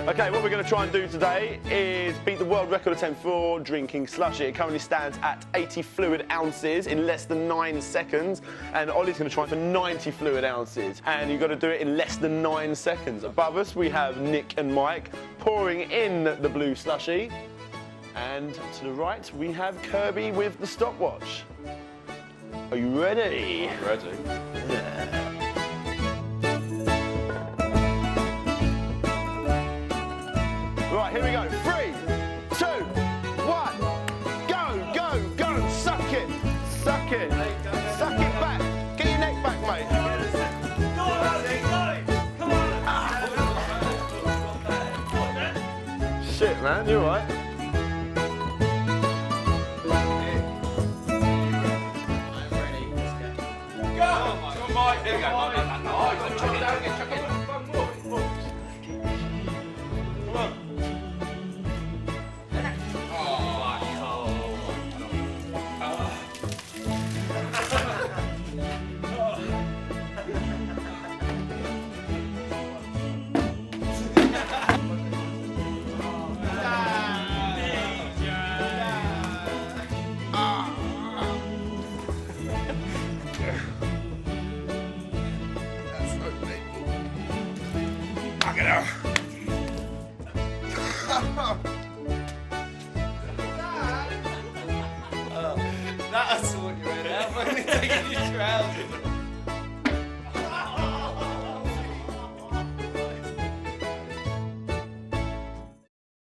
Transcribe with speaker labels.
Speaker 1: Okay, what we're going to try and do today is beat the world record attempt for drinking slushy. It currently stands at 80 fluid ounces in less than 9 seconds, and Ollie's going to try for 90 fluid ounces, and you've got to do it in less than 9 seconds. Above us, we have Nick and Mike pouring in the blue slushy, and to the right, we have Kirby with the stopwatch. Are you ready?
Speaker 2: I'm ready.
Speaker 1: Yeah. Right, here we go. 3, 2, 1. Go, go, go. Suck it. Suck it. Suck it back. Get your neck back, mate.
Speaker 3: Go on, Andy, come on.
Speaker 1: Shit, man. You all right?
Speaker 3: I'm ready. Let's go. Go! Come on, here we go. Oh, chuck it down again, chuck it. More. Come on. That's what you're in. I'm only taking your trousers.